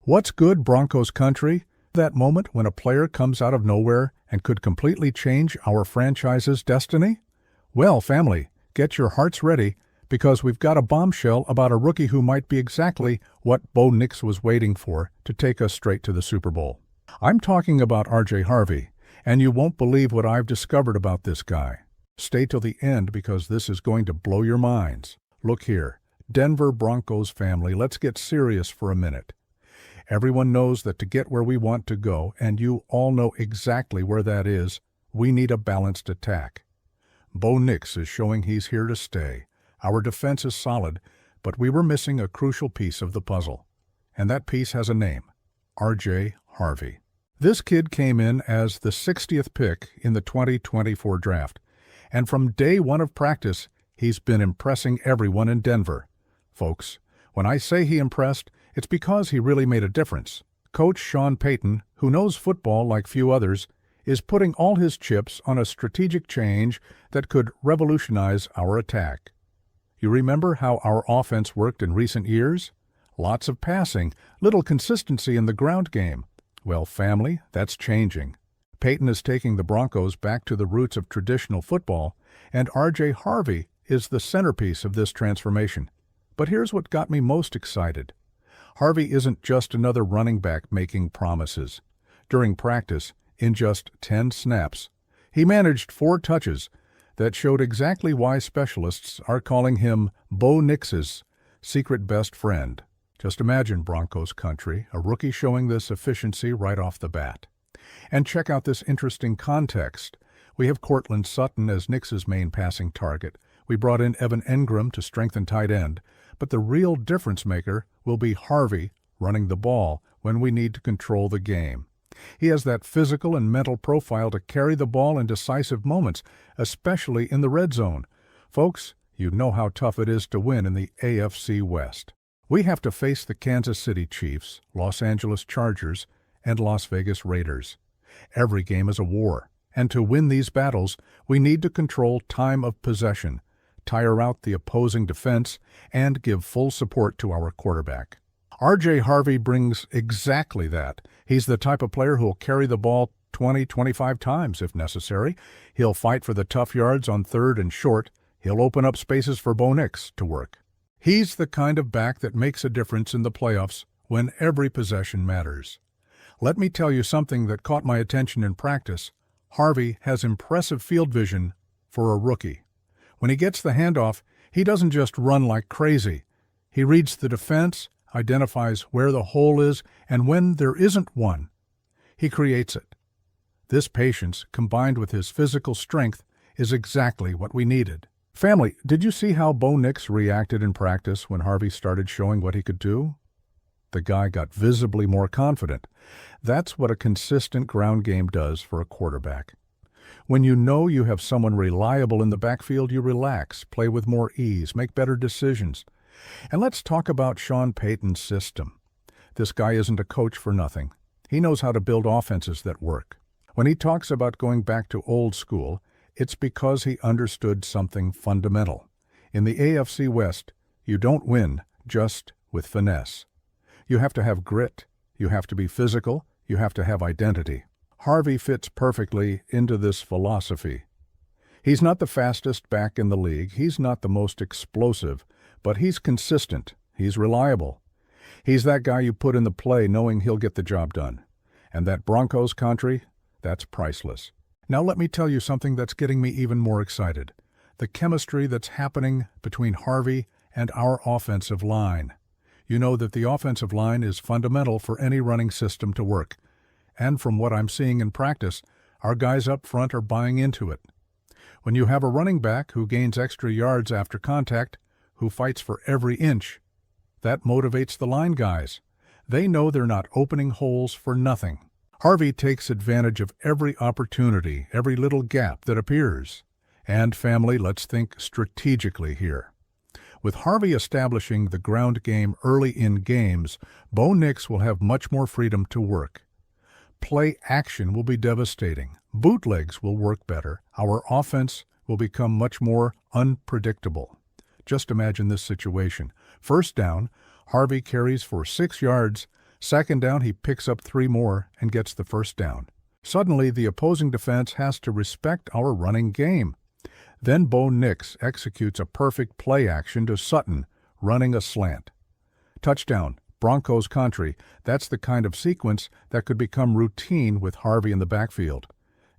What's good, Broncos country? That moment when a player comes out of nowhere and could completely change our franchise's destiny? Well, family, get your hearts ready because we've got a bombshell about a rookie who might be exactly what Bo Nix was waiting for to take us straight to the Super Bowl. I'm talking about Harvey, and you won't believe what I've discovered about this guy. Stay till the end because this is going to blow your minds. Look here, Denver Broncos family, let's get serious for a minute. Everyone knows that to get where we want to go, and you all know exactly where that is, we need a balanced attack. Bo Nix is showing he's here to stay. Our defense is solid, but we were missing a crucial piece of the puzzle. And that piece has a name, Harvey. This kid came in as the 60th pick in the 2024 draft, and from day one of practice, he's been impressing everyone in Denver. Folks, when I say he impressed, it's because he really made a difference. Coach Sean Payton, who knows football like few others, is putting all his chips on a strategic change that could revolutionize our attack. You remember how our offense worked in recent years? Lots of passing, little consistency in the ground game. Well, family, that's changing. Payton is taking the Broncos back to the roots of traditional football, and Harvey is the centerpiece of this transformation. But here's what got me most excited. Harvey isn't just another running back making promises. During practice, in just 10 snaps, he managed 4 touches that showed exactly why specialists are calling him Bo Nix's secret best friend. Just imagine, Broncos country, a rookie showing this efficiency right off the bat. And check out this interesting context. We have Courtland Sutton as Nix's main passing target. We brought in Evan Engram to strengthen tight end. But the real difference maker will be Harvey running the ball when we need to control the game. He has that physical and mental profile to carry the ball in decisive moments, especially in the red zone. Folks, you know how tough it is to win in the AFC West. We have to face the Kansas City Chiefs, Los Angeles Chargers, and Las Vegas Raiders. Every game is a war, and to win these battles, we need to control time of possession, tire out the opposing defense, and give full support to our quarterback. Harvey brings exactly that. He's the type of player who'll carry the ball 20-25 times if necessary. He'll fight for the tough yards on third and short. He'll open up spaces for Bo Nix to work. He's the kind of back that makes a difference in the playoffs when every possession matters. Let me tell you something that caught my attention in practice. Harvey has impressive field vision for a rookie. When he gets the handoff, he doesn't just run like crazy. He reads the defense, identifies where the hole is, and when there isn't one, he creates it. This patience, combined with his physical strength, is exactly what we needed. Family, did you see how Bo Nix reacted in practice when Harvey started showing what he could do? The guy got visibly more confident. That's what a consistent ground game does for a quarterback. When you know you have someone reliable in the backfield, you relax, play with more ease, make better decisions. And let's talk about Sean Payton's system. This guy isn't a coach for nothing. He knows how to build offenses that work. When he talks about going back to old school, it's because he understood something fundamental. In the AFC West, you don't win just with finesse. You have to have grit, you have to be physical, you have to have identity. Harvey fits perfectly into this philosophy. He's not the fastest back in the league, he's not the most explosive, but he's consistent, he's reliable. He's that guy you put in the play knowing he'll get the job done. And that Broncos country, that's priceless. Now let me tell you something that's getting me even more excited. The chemistry that's happening between Harvey and our offensive line. You know that the offensive line is fundamental for any running system to work. And from what I'm seeing in practice, our guys up front are buying into it. When you have a running back who gains extra yards after contact, who fights for every inch, that motivates the line guys. They know they're not opening holes for nothing. Harvey takes advantage of every opportunity, every little gap that appears. And family, let's think strategically here. With Harvey establishing the ground game early in games, Bo Nix will have much more freedom to work. Play action will be devastating. Bootlegs will work better. Our offense will become much more unpredictable. Just imagine this situation. First down, Harvey carries for 6 yards, Second down, he picks up 3 more and gets the first down. Suddenly, the opposing defense has to respect our running game. Then Bo Nix executes a perfect play action to Sutton, running a slant. Touchdown, Broncos country. That's the kind of sequence that could become routine with Harvey in the backfield.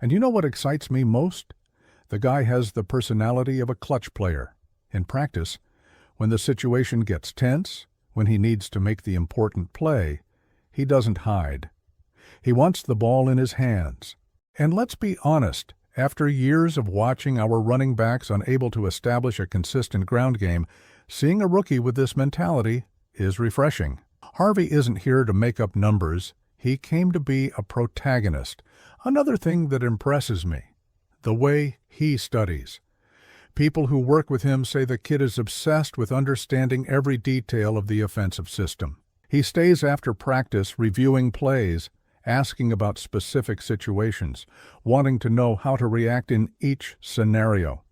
And you know what excites me most? The guy has the personality of a clutch player. In practice, when the situation gets tense, when he needs to make the important play, he doesn't hide. He wants the ball in his hands. And let's be honest, after years of watching our running backs unable to establish a consistent ground game, seeing a rookie with this mentality is refreshing. Harvey isn't here to make up numbers. He came to be a protagonist. Another thing that impresses me, the way he studies. People who work with him say the kid is obsessed with understanding every detail of the offensive system. He stays after practice reviewing plays, asking about specific situations, wanting to know how to react in each scenario.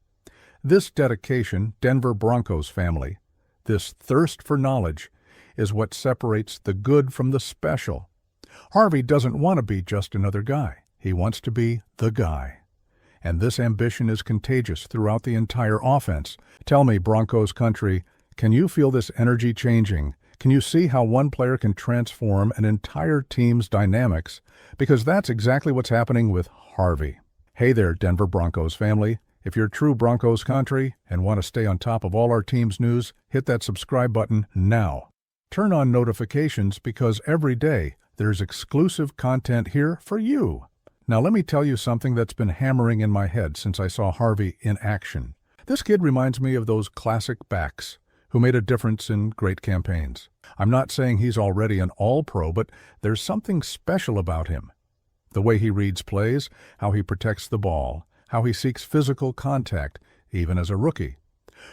This dedication, Denver Broncos family, this thirst for knowledge, is what separates the good from the special. Harvey doesn't want to be just another guy. He wants to be the guy. And this ambition is contagious throughout the entire offense. Tell me, Broncos country, can you feel this energy changing? Can you see how one player can transform an entire team's dynamics? Because that's exactly what's happening with Harvey. Hey there, Denver Broncos family. If you're true Broncos country and want to stay on top of all our team's news, hit that subscribe button now. Turn on notifications because every day there's exclusive content here for you. Now let me tell you something that's been hammering in my head since I saw Harvey in action. This kid reminds me of those classic backs who made a difference in great campaigns. I'm not saying he's already an all-pro, but there's something special about him. The way he reads plays, how he protects the ball, how he seeks physical contact, even as a rookie.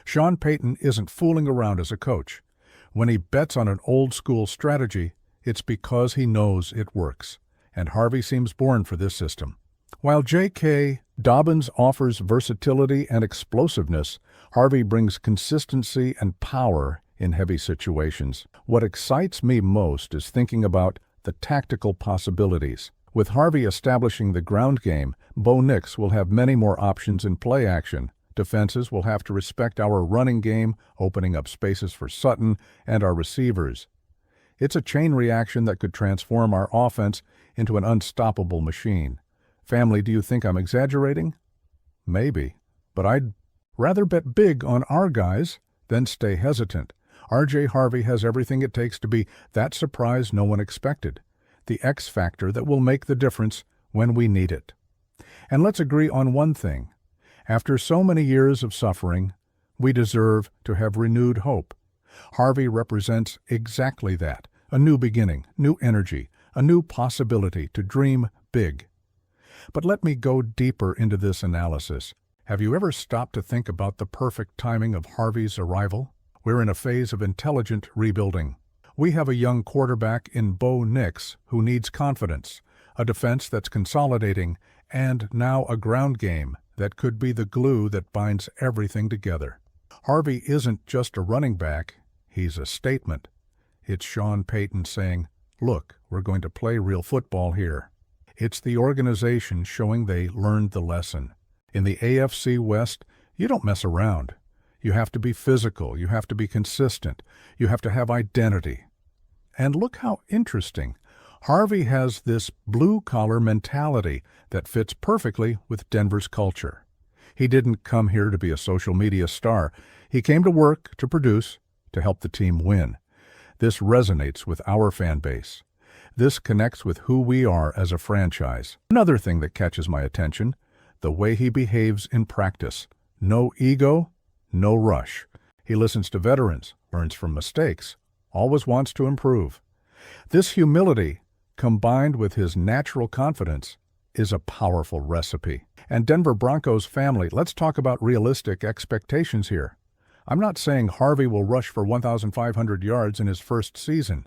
Sean Payton isn't fooling around as a coach. When he bets on an old-school strategy, it's because he knows it works. And Harvey seems born for this system. While J.K. Dobbins offers versatility and explosiveness, Harvey brings consistency and power in heavy situations. What excites me most is thinking about the tactical possibilities. With Harvey establishing the ground game, Bo Nix will have many more options in play action. Defenses will have to respect our running game, opening up spaces for Sutton and our receivers. It's a chain reaction that could transform our offense into an unstoppable machine. Family, do you think I'm exaggerating? Maybe, but I'd rather bet big on our guys than stay hesitant. R.J. Harvey has everything it takes to be that surprise no one expected, the X factor that will make the difference when we need it. And let's agree on one thing. After so many years of suffering, we deserve to have renewed hope. Harvey represents exactly that, a new beginning, new energy, a new possibility to dream big. But let me go deeper into this analysis. Have you ever stopped to think about the perfect timing of Harvey's arrival? We're in a phase of intelligent rebuilding. We have a young quarterback in Bo Nix who needs confidence, a defense that's consolidating, and now a ground game that could be the glue that binds everything together. Harvey isn't just a running back, he's a statement. It's Sean Payton saying, "Look, we're going to play real football here." It's the organization showing they learned the lesson. In the AFC West, you don't mess around. You have to be physical, you have to be consistent, you have to have identity. And look how interesting. Harvey has this blue-collar mentality that fits perfectly with Denver's culture. He didn't come here to be a social media star. He came to work, to produce, to help the team win. This resonates with our fan base. This connects with who we are as a franchise. Another thing that catches my attention, the way he behaves in practice. No ego, no rush. He listens to veterans, learns from mistakes, always wants to improve. This humility, combined with his natural confidence, is a powerful recipe. And Denver Broncos family, let's talk about realistic expectations here. I'm not saying Harvey will rush for 1,500 yards in his first season,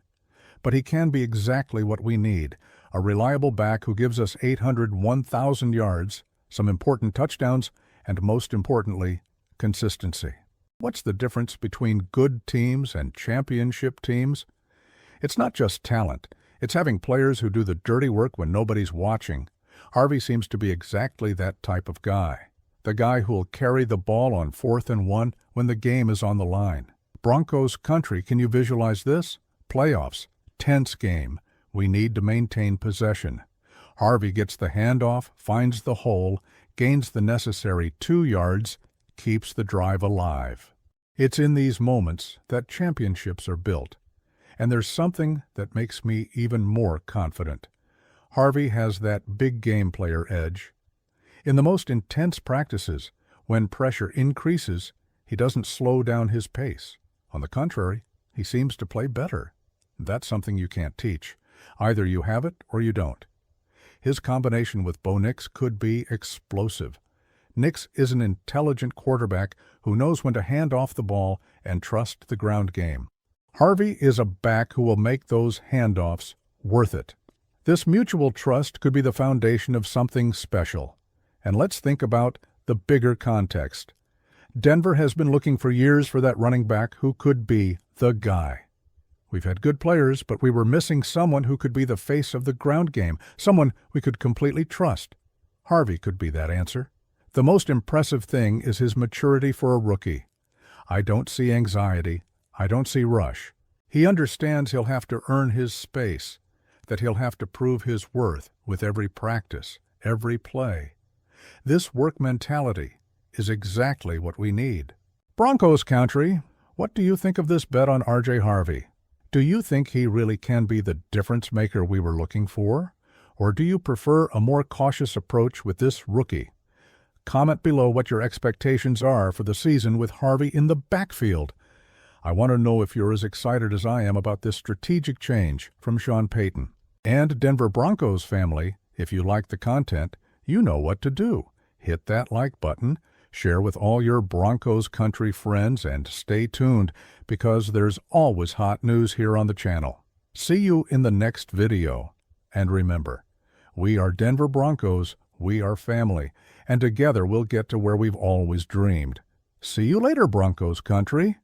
but he can be exactly what we need, a reliable back who gives us 800, 1,000 yards, some important touchdowns, and most importantly, consistency. What's the difference between good teams and championship teams? It's not just talent. It's having players who do the dirty work when nobody's watching. Harvey seems to be exactly that type of guy. The guy who'll carry the ball on 4th and 1 when the game is on the line. Broncos country, can you visualize this? Playoffs. Tense game. We need to maintain possession. Harvey gets the handoff, finds the hole, gains the necessary 2 yards, keeps the drive alive. It's in these moments that championships are built. And there's something that makes me even more confident. Harvey has that big game player edge. In the most intense practices, when pressure increases, he doesn't slow down his pace. On the contrary, he seems to play better. That's something you can't teach. Either you have it or you don't. His combination with Bo Nix could be explosive. Nix is an intelligent quarterback who knows when to hand off the ball and trust the ground game. Harvey is a back who will make those handoffs worth it. This mutual trust could be the foundation of something special. And let's think about the bigger context. Denver has been looking for years for that running back who could be the guy. We've had good players, but we were missing someone who could be the face of the ground game, someone we could completely trust. Harvey could be that answer. The most impressive thing is his maturity for a rookie. I don't see anxiety. I don't see rush. He understands he'll have to earn his space, that he'll have to prove his worth with every practice, every play. This work mentality is exactly what we need. Broncos country, what do you think of this bet on R.J. Harvey? Do you think he really can be the difference maker we were looking for? Or do you prefer a more cautious approach with this rookie? Comment below what your expectations are for the season with Harvey in the backfield. I want to know if you're as excited as I am about this strategic change from Sean Payton. And Denver Broncos family, if you like the content, you know what to do. Hit that like button, share with all your Broncos country friends, and stay tuned because there's always hot news here on the channel. See you in the next video. And remember, we are Denver Broncos, we are family, and together we'll get to where we've always dreamed. See you later, Broncos country.